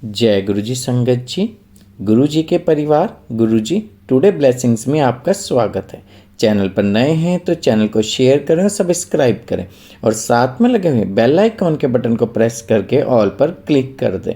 जय गुरु जी संगत जी, गुरु जी के परिवार, गुरु जी टुडे ब्लेसिंग्स में आपका स्वागत है। चैनल पर नए हैं तो चैनल को शेयर करें और सब्सक्राइब करें और साथ में लगे हुए बेल आइकॉन के बटन को प्रेस करके ऑल पर क्लिक कर दें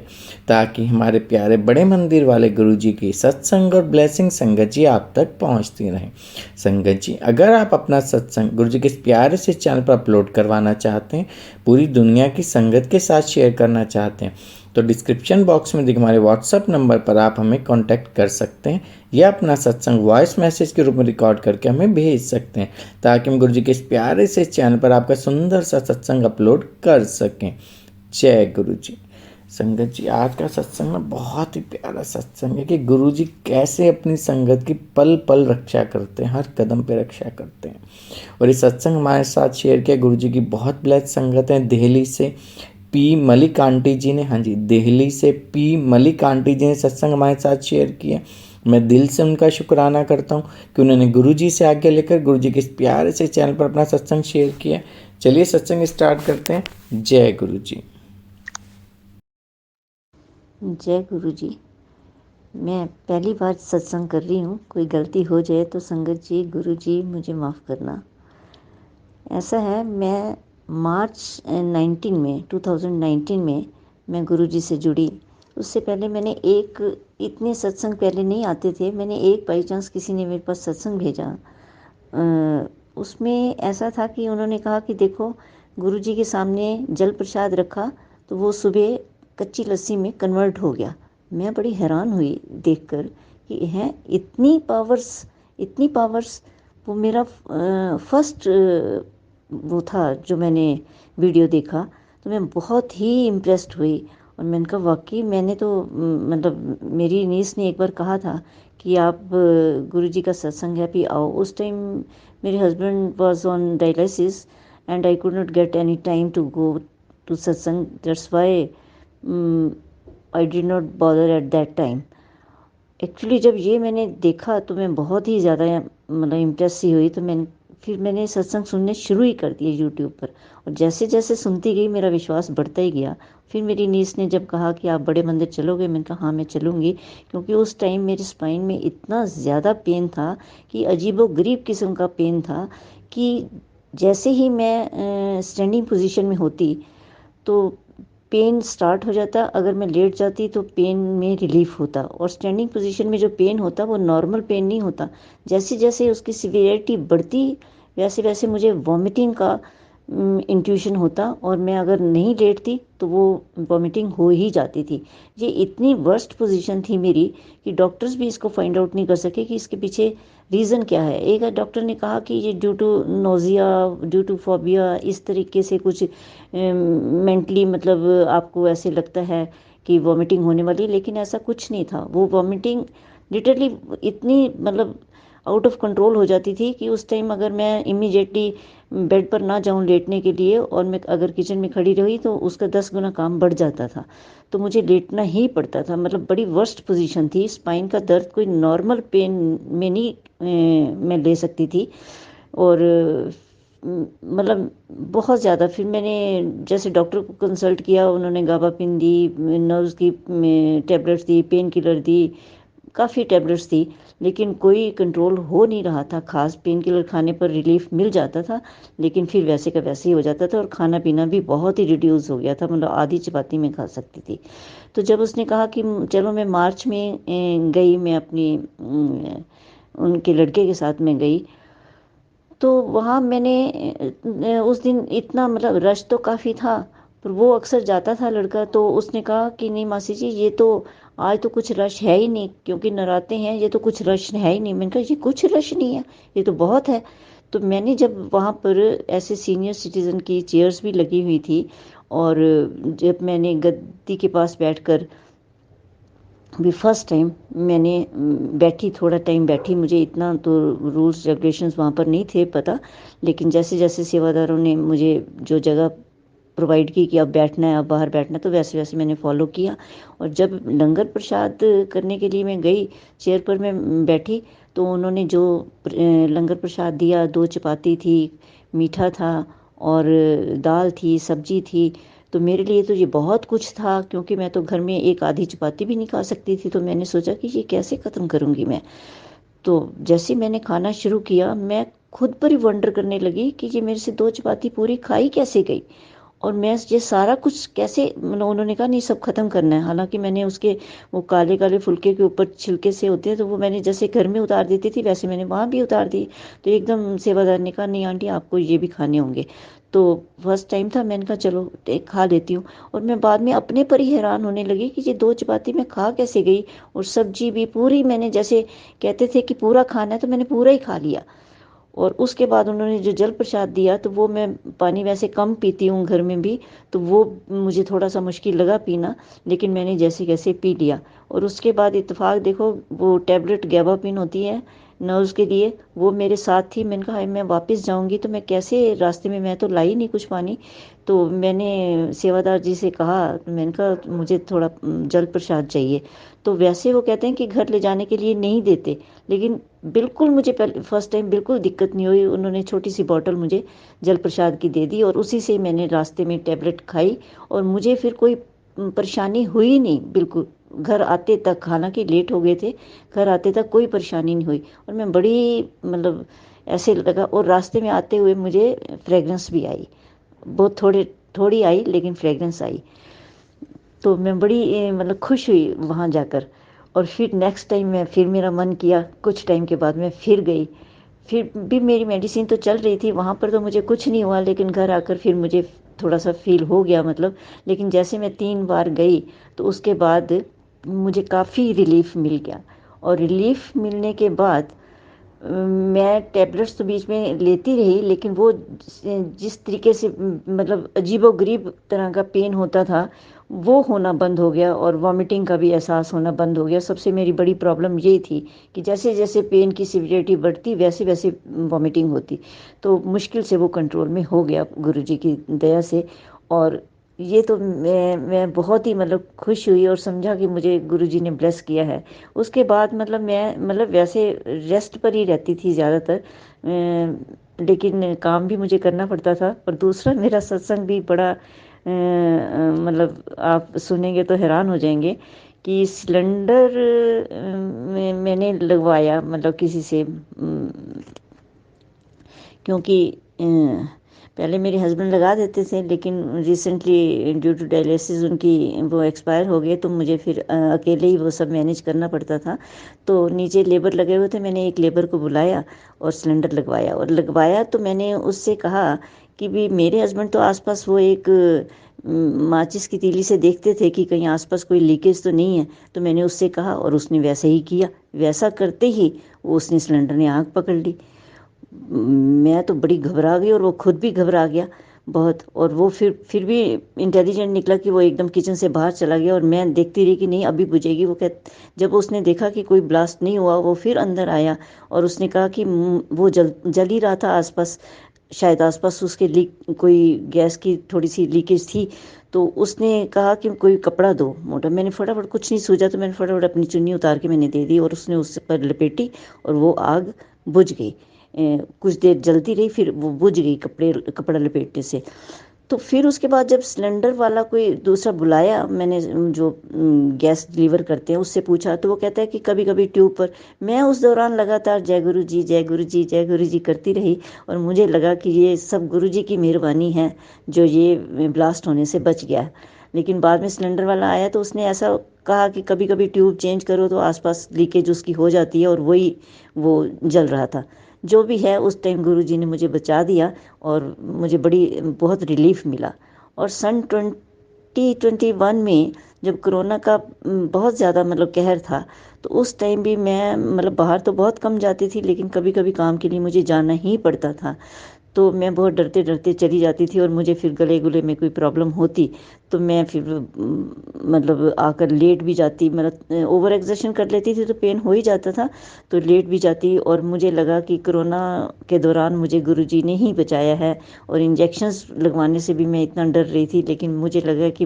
ताकि हमारे प्यारे बड़े मंदिर वाले गुरु जी की सत्संग और ब्लेसिंग संगत जी आप तक पहुंचती रहें। संगत जी, अगर आप अपना सत्संग गुरु जी के प्यारे से चैनल पर अपलोड करवाना चाहते हैं, पूरी दुनिया की संगत के साथ शेयर करना चाहते हैं, तो डिस्क्रिप्शन बॉक्स में दिखे हमारे व्हाट्सएप नंबर पर आप हमें कांटेक्ट कर सकते हैं या अपना सत्संग वॉइस मैसेज के रूप में रिकॉर्ड करके हमें भेज सकते हैं ताकि हम गुरु जी के इस प्यारे से चैनल पर आपका सुंदर सा सत्संग अपलोड कर सकें। जय गुरु जी। संगत जी, आज का सत्संग ना बहुत ही प्यारा सत्संग है कि गुरु जी कैसे अपनी संगत की पल पल रक्षा करते हैं, हर कदम पे रक्षा करते हैं। और ये सत्संग हमारे साथ शेयर किया गुरु जी की बहुत ब्लेस्ड संगत है दिल्ली से पी मलिक आंटी जी ने, हाँ जी, दिल्ली से पी मलिक आंटी जी ने सत्संग हमारे साथ शेयर किया। मैं दिल से उनका शुक्राना करता हूँ कि उन्होंने गुरु जी से आज्ञा लेकर गुरु जी के इस प्यारे से चैनल पर अपना सत्संग शेयर किया। चलिए सत्संग स्टार्ट करते हैं। जय गुरु जी। जय गुरु जी। मैं पहली बार सत्संग कर रही हूँ, कोई गलती हो जाए तो संगत जी, गुरु जी मुझे माफ़ करना। ऐसा है, मैं मार्च 2019 में मैं गुरु जी से जुड़ी। उससे पहले मैंने इतने सत्संग पहले नहीं आते थे, मैंने एक बाई चांस किसी ने मेरे पास सत्संग भेजा। उसमें ऐसा था कि उन्होंने कहा कि देखो, गुरु जी के सामने जल प्रसाद रखा तो वो सुबह कच्ची लस्सी में कन्वर्ट हो गया। मैं बड़ी हैरान हुई देखकर कि हैं इतनी पावर्स। वो मेरा फर्स्ट वो था जो मैंने वीडियो देखा, तो मैं बहुत ही इम्प्रेस्ड हुई। और मैंने कहा वाकई, मैंने तो मतलब मेरी नीस ने एक बार कहा था कि आप गुरु जी का सत्संग है भी आओ। उस टाइम मेरे husband was on dialysis and I could not get any time to go to satsang, that's why I did not bother at that time. Actually जब ये मैंने देखा तो मैं बहुत ही ज़्यादा मतलब इम्प्रेस सी हुई, तो मैंने सत्संग सुनने शुरू ही कर दिए यूट्यूब पर। और जैसे जैसे सुनती गई मेरा विश्वास बढ़ता ही गया। फिर मेरी नीस ने जब कहा कि आप बड़े मंदिर चलोगे, मैंने कहा हाँ मैं चलूँगी, क्योंकि उस टाइम मेरे स्पाइन में इतना ज़्यादा पेन था कि अजीबोगरीब किस्म का पेन था कि जैसे ही मैं स्टैंडिंग पोजीशन में होती तो पेन स्टार्ट हो जाता, अगर मैं लेट जाती तो पेन में रिलीफ होता। और स्टैंडिंग पोजीशन में जो पेन होता वो नॉर्मल पेन नहीं होता। जैसे जैसे उसकी सिवियरिटी बढ़ती वैसे वैसे मुझे वॉमिटिंग का इंट्यूशन होता, और मैं अगर नहीं लेटती तो वो वॉमिटिंग हो ही जाती थी। ये इतनी वर्स्ट पोजीशन थी मेरी कि डॉक्टर्स भी इसको फाइंड आउट नहीं कर सके कि इसके पीछे रीज़न क्या है। एक डॉक्टर ने कहा कि ये due to nausea, due to phobia, इस तरीके से कुछ मेंटली, मतलब आपको ऐसे लगता है कि वॉमिटिंग होने वाली, लेकिन ऐसा कुछ नहीं था। वो वॉमिटिंग लिटरली इतनी मतलब आउट ऑफ कंट्रोल हो जाती थी कि उस टाइम अगर मैं इमीडिएटली बेड पर ना जाऊं लेटने के लिए और मैं अगर किचन में खड़ी रही तो उसका 10 गुना काम बढ़ जाता था, तो मुझे लेटना ही पड़ता था। मतलब बड़ी वर्स्ट पोजीशन थी। स्पाइन का दर्द कोई नॉर्मल पेन में नहीं मैं ले सकती थी। और मतलब बहुत ज़्यादा। फिर मैंने जैसे डॉक्टर को कंसल्ट किया, उन्होंने गाबापिन दी, नर्व्स की टैबलेट्स दी, पेन किलर दी, काफ़ी टैबलेट्स दी, लेकिन कोई कंट्रोल हो नहीं रहा था। खास पेन किलर खाने पर रिलीफ मिल जाता था, लेकिन फिर वैसे का वैसे ही हो जाता था। और खाना पीना भी बहुत ही रिड्यूस हो गया था, मतलब आधी चपाती में खा सकती थी। तो जब उसने कहा कि चलो, मैं मार्च में गई, मैं अपनी उनके लड़के के साथ में गई, तो वहाँ मैंने उस दिन इतना मतलब रश तो काफ़ी था, पर वो अक्सर जाता था लड़का, तो उसने कहा कि नहीं मासी जी, ये तो आज तो कुछ रश है ही नहीं, क्योंकि नराते हैं, ये तो कुछ रश है ही नहीं। मैंने कहा ये कुछ रश नहीं है, ये तो बहुत है। तो मैंने जब वहाँ पर ऐसे सीनियर सिटीज़न की चेयर्स भी लगी हुई थी, और जब मैंने गद्दी के पास बैठकर अभी फर्स्ट टाइम मैंने बैठी, थोड़ा टाइम बैठी, मुझे इतना तो रूल्स रेगुलेशंस वहाँ पर नहीं थे पता, लेकिन जैसे जैसे सेवादारों ने मुझे जो जगह प्रोवाइड की कि अब बैठना है, अब बाहर बैठना है, तो वैसे वैसे मैंने फॉलो किया। और जब लंगर प्रसाद करने के लिए मैं गई, चेयर पर मैं बैठी, तो उन्होंने जो लंगर प्रसाद दिया, 2 चपाती थी, मीठा था और दाल थी, सब्जी थी, तो मेरे लिए तो ये बहुत कुछ था, क्योंकि मैं तो घर में एक आधी चपाती भी नहीं खा सकती थी। तो मैंने सोचा कि ये कैसे ख़त्म करूँगी मैं। तो जैसे मैंने खाना शुरू किया, मैं खुद पर ही वंडर करने लगी कि ये मेरे से 2 चपाती पूरी खाई कैसे गई, और मैं ये सारा कुछ कैसे, मतलब उन्होंने कहा नहीं सब ख़त्म करना है। हालांकि मैंने उसके वो काले काले फुलके के ऊपर छिलके से होते हैं, तो वो मैंने जैसे घर में उतार देती थी वैसे मैंने वहाँ भी उतार दी। तो एकदम सेवादार ने कहा नहीं आंटी आपको ये भी खाने होंगे। तो फर्स्ट टाइम था, मैंने कहा चलो एक खा लेती हूँ। और मैं बाद में अपने पर ही हैरान होने लगी कि ये 2 चपाती मैं खा कैसे गई, और सब्जी भी पूरी मैंने, जैसे कहते थे कि पूरा खाना है तो मैंने पूरा ही खा लिया। और उसके बाद उन्होंने जो जल प्रसाद दिया, तो वो मैं पानी वैसे कम पीती हूँ घर में भी, तो वो मुझे थोड़ा सा मुश्किल लगा पीना, लेकिन मैंने जैसे कैसे पी लिया। और उसके बाद इत्तेफाक देखो, वो टैबलेट गैबापिन होती है नर्व्स के लिए, वो मेरे साथ थी। मैंने कहा मैं वापस जाऊंगी तो मैं कैसे, रास्ते में मैं तो लाई नहीं कुछ पानी। तो मैंने सेवादार जी से कहा, मैंने कहा मुझे थोड़ा जल प्रसाद चाहिए। तो वैसे वो कहते हैं कि घर ले जाने के लिए नहीं देते, लेकिन बिल्कुल मुझे पहले फर्स्ट टाइम बिल्कुल दिक्कत नहीं हुई। उन्होंने छोटी सी बॉटल मुझे जल प्रसाद की दे दी, और उसी से मैंने रास्ते में टैबलेट खाई, और मुझे फिर कोई परेशानी हुई नहीं बिल्कुल। घर आते तक, हालांकि लेट हो गए थे, घर आते तक कोई परेशानी नहीं हुई। और मैं बड़ी, मतलब ऐसे लगा, और रास्ते में आते हुए मुझे फ्रेगरेंस भी आई, बहुत थोड़ी आई लेकिन फ्रेगरेंस आई। तो मैं बड़ी मतलब खुश हुई वहाँ जाकर। और फिर नेक्स्ट टाइम मैं, फिर मेरा मन किया, कुछ टाइम के बाद मैं फिर गई। फिर भी मेरी मेडिसिन तो चल रही थी, वहाँ पर तो मुझे कुछ नहीं हुआ, लेकिन घर आकर फिर मुझे थोड़ा सा फील हो गया, मतलब। लेकिन जैसे मैं 3 बार गई, तो उसके बाद मुझे काफ़ी रिलीफ मिल गया। और रिलीफ मिलने के बाद मैं टैबलेट्स तो बीच में लेती रही, लेकिन वो जिस तरीके से मतलब अजीबोगरीब तरह का पेन होता था, वो होना बंद हो गया, और वॉमिटिंग का भी एहसास होना बंद हो गया। सबसे मेरी बड़ी प्रॉब्लम ये थी कि जैसे जैसे पेन की सिवियरिटी बढ़ती वैसे वैसे वॉमिटिंग होती। तो मुश्किल से वो कंट्रोल में हो गया गुरुजी की दया से। और ये तो मैं बहुत ही मतलब खुश हुई, और समझा कि मुझे गुरुजी ने ब्लेस किया है। उसके बाद मतलब मैं, मतलब वैसे रेस्ट पर ही रहती थी ज़्यादातर, लेकिन काम भी मुझे करना पड़ता था। और दूसरा मेरा सत्संग भी बड़ा मतलब आप सुनेंगे तो हैरान हो जाएंगे कि सिलेंडर मैंने लगवाया, मतलब किसी से, क्योंकि पहले मेरे हस्बैंड लगा देते थे, लेकिन रिसेंटली ड्यू टू डायलिसिस उनकी वो एक्सपायर हो गए, तो मुझे फिर अकेले ही वो सब मैनेज करना पड़ता था। तो नीचे लेबर लगे हुए थे, मैंने एक लेबर को बुलाया और सिलेंडर लगवाया। और लगवाया तो मैंने उससे कहा कि भी मेरे हस्बैंड तो आसपास वो एक माचिस की तीली से देखते थे कि कहीं आसपास कोई लीकेज तो नहीं है। तो मैंने उससे कहा, और उसने वैसा ही किया। वैसा करते ही वो उसने सिलेंडर ने आग पकड़ ली। मैं तो बड़ी घबरा गई, और वो खुद भी घबरा गया बहुत। और वो फिर भी इंटेलिजेंट निकला कि वो एकदम किचन से बाहर चला गया, और मैं देखती रही कि नहीं अभी बुझेगी। वो जब उसने देखा कि कोई ब्लास्ट नहीं हुआ, वो फिर अंदर आया, और उसने कहा कि वो जल ही रहा था आसपास, शायद आसपास उसके लीक, कोई गैस की थोड़ी सी लीकेज थी। तो उसने कहा कि कोई कपड़ा दो मोटा। मैंने फटाफट, कुछ नहीं सूझा तो मैंने फटाफट अपनी चुन्नी उतार के मैंने दे दी, और उसने उस पर लपेटी, और वो आग बुझ गई। कुछ देर जलती रही, फिर वो बुझ गई कपड़ा लपेटने से। तो फिर उसके बाद जब सिलेंडर वाला कोई दूसरा बुलाया, मैंने जो गैस डिलीवर करते हैं उससे पूछा, तो वो कहता है कि कभी कभी ट्यूब पर। मैं उस दौरान लगातार जय गुरु जी जय गुरु जी जय गुरु जी करती रही, और मुझे लगा कि ये सब गुरु जी की मेहरबानी है जो ये ब्लास्ट होने से बच गया। लेकिन बाद में सिलेंडर वाला आया तो उसने ऐसा कहा कि कभी कभी ट्यूब चेंज करो तो आसपास लीकेज उसकी हो जाती है, और वही वो जल रहा था। जो भी है, उस टाइम गुरुजी ने मुझे बचा दिया, और मुझे बहुत रिलीफ मिला। और सन 2021 में जब कोरोना का बहुत ज़्यादा मतलब कहर था, तो उस टाइम भी मैं मतलब बाहर तो बहुत कम जाती थी, लेकिन कभी कभी काम के लिए मुझे जाना ही पड़ता था। तो मैं बहुत डरते डरते चली जाती थी, और मुझे फिर गले गुले में कोई प्रॉब्लम होती तो मैं फिर मतलब आकर लेट भी जाती, मतलब ओवर एक्सर्शन कर लेती थी तो पेन हो ही जाता था, तो लेट भी जाती। और मुझे लगा कि कोरोना के दौरान मुझे गुरुजी ने ही बचाया है। और इंजेक्शन्स लगवाने से भी मैं इतना डर रही थी, लेकिन मुझे लगा कि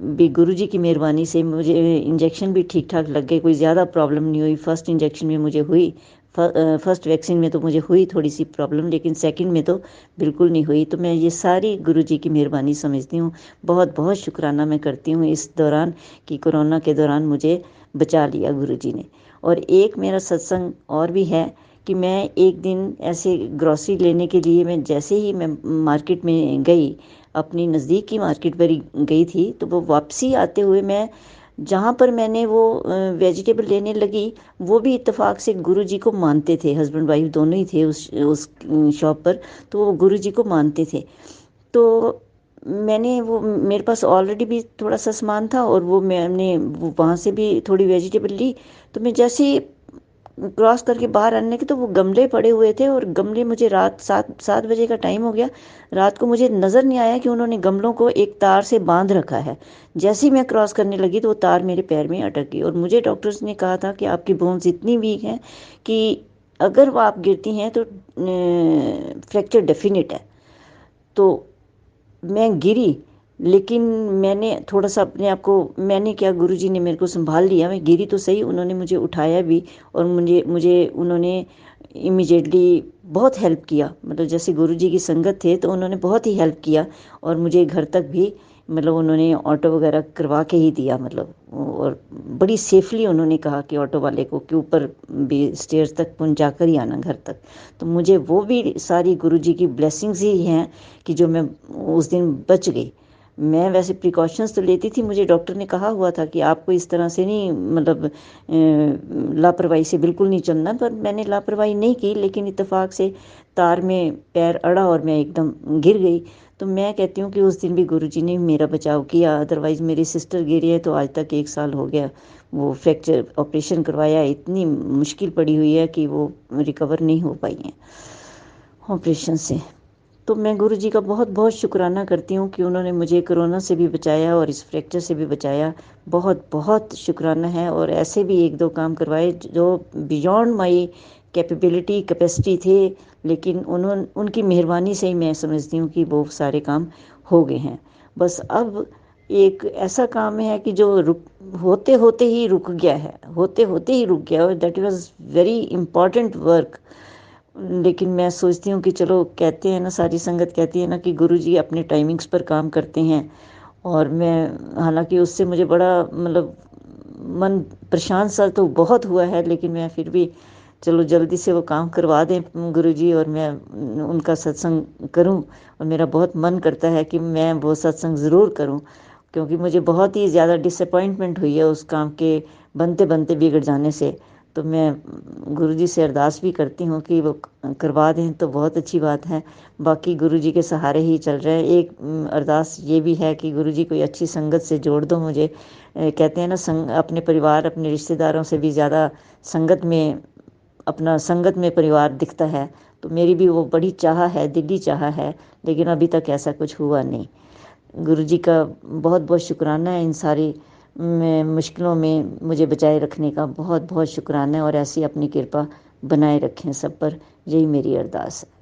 भी गुरुजी की मेहरबानी से मुझे इंजेक्शन भी ठीक ठाक लग गए, कोई ज़्यादा प्रॉब्लम नहीं हुई। फर्स्ट इंजेक्शन में मुझे हुई फर्स्ट वैक्सीन में तो मुझे हुई थोड़ी सी प्रॉब्लम, लेकिन सेकंड में तो बिल्कुल नहीं हुई। तो मैं ये सारी गुरुजी की मेहरबानी समझती हूँ। बहुत बहुत शुक्राना मैं करती हूँ इस दौरान कि कोरोना के दौरान मुझे बचा लिया गुरुजी ने। और एक मेरा सत्संग और भी है कि मैं एक दिन ऐसे ग्रॉसरी लेने के लिए मैं जैसे ही मैं मार्केट में गई, अपनी नज़दीक की मार्केट पर ही गई थी, तो वो वापसी आते हुए मैं जहाँ पर मैंने वो वेजिटेबल लेने लगी, वो भी इत्तेफाक से गुरुजी को मानते थे। हस्बैंड वाइफ दोनों ही थे उस शॉप पर, तो वो गुरुजी को मानते थे। तो मैंने वो, मेरे पास ऑलरेडी भी थोड़ा सा सामान था और वो मैंने वहाँ से भी थोड़ी वेजिटेबल ली। तो मैं जैसे ही क्रॉस करके बाहर आने के, तो वो गमले पड़े हुए थे और गमले, मुझे रात 7 बजे का टाइम हो गया, रात को मुझे नज़र नहीं आया कि उन्होंने गमलों को एक तार से बांध रखा है। जैसे ही मैं क्रॉस करने लगी तो वो तार मेरे पैर में अटक गई और मुझे डॉक्टर्स ने कहा था कि आपकी बोन्स इतनी वीक हैं कि अगर वो आप गिरती हैं तो फ्रैक्चर डेफिनेट है। तो मैं गिरी, लेकिन मैंने थोड़ा सा अपने आप को, मैंने क्या, गुरुजी ने मेरे को संभाल लिया। मैं गिरी तो सही, उन्होंने मुझे उठाया भी और मुझे मुझे उन्होंने इमिजिएटली बहुत हेल्प किया। मतलब जैसे गुरुजी की संगत थे तो उन्होंने बहुत ही हेल्प किया और मुझे घर तक भी, मतलब उन्होंने ऑटो वगैरह करवा के ही दिया, मतलब और बड़ी सेफली उन्होंने कहा कि ऑटो वाले को कि ऊपर भी स्टेयर्स तक पहुंचा कर ही आना घर तक। तो मुझे वो भी सारी गुरुजी की ब्लेसिंग्स ही हैं कि जो मैं उस दिन बच गई। मैं वैसे प्रिकॉशंस तो लेती थी, मुझे डॉक्टर ने कहा हुआ था कि आपको इस तरह से नहीं, मतलब लापरवाही से बिल्कुल नहीं चलना, पर मैंने लापरवाही नहीं की, लेकिन इत्तेफाक से तार में पैर अड़ा और मैं एकदम गिर गई। तो मैं कहती हूँ कि उस दिन भी गुरुजी ने मेरा बचाव किया, अदरवाइज़ मेरी सिस्टर गिरी है तो आज तक 1 साल हो गया, वो फ्रैक्चर ऑपरेशन करवाया, इतनी मुश्किल पड़ी हुई है कि वो रिकवर नहीं हो पाई हैं ऑपरेशन से। तो मैं गुरुजी का बहुत बहुत शुक्राना करती हूँ कि उन्होंने मुझे कोरोना से भी बचाया और इस फ्रैक्चर से भी बचाया। बहुत बहुत शुक्राना है। और ऐसे भी 1-2 काम करवाए जो बियॉन्ड माई कैपेसिटी थे, लेकिन उनकी मेहरबानी से ही मैं समझती हूँ कि वो सारे काम हो गए हैं। बस अब एक ऐसा काम है कि जो होते होते ही रुक गया है, होते होते ही रुक गया, और that was very important work. लेकिन मैं सोचती हूँ कि चलो, कहते हैं ना, सारी संगत कहती है ना कि गुरुजी अपने टाइमिंग्स पर काम करते हैं। और मैं, हालांकि उससे मुझे बड़ा, मतलब मन परेशान सा तो बहुत हुआ है, लेकिन मैं फिर भी, चलो जल्दी से वो काम करवा दें गुरुजी और मैं उनका सत्संग करूं। और मेरा बहुत मन करता है कि मैं वो सत्संग ज़रूर करूं, क्योंकि मुझे बहुत ही ज़्यादा डिसअपॉइंटमेंट हुई है उस काम के बनते बनते बिगड़ जाने से। तो मैं गुरुजी से अरदास भी करती हूँ कि वो करवा दें तो बहुत अच्छी बात है। बाकी गुरुजी के सहारे ही चल रहे हैं। एक अरदास ये भी है कि गुरुजी कोई अच्छी संगत से जोड़ दो मुझे। कहते हैं ना, अपने परिवार, अपने रिश्तेदारों से भी ज़्यादा संगत में, अपना संगत में परिवार दिखता है। तो मेरी भी वो बड़ी चाह है, दिली चाह है, लेकिन अभी तक ऐसा कुछ हुआ नहीं। गुरुजी का बहुत बहुत शुक्राना है इन सारी मुश्किलों में मुझे बचाए रखने का। बहुत बहुत शुक्राना है और ऐसी अपनी कृपा बनाए रखें सब पर, यही मेरी अरदास है।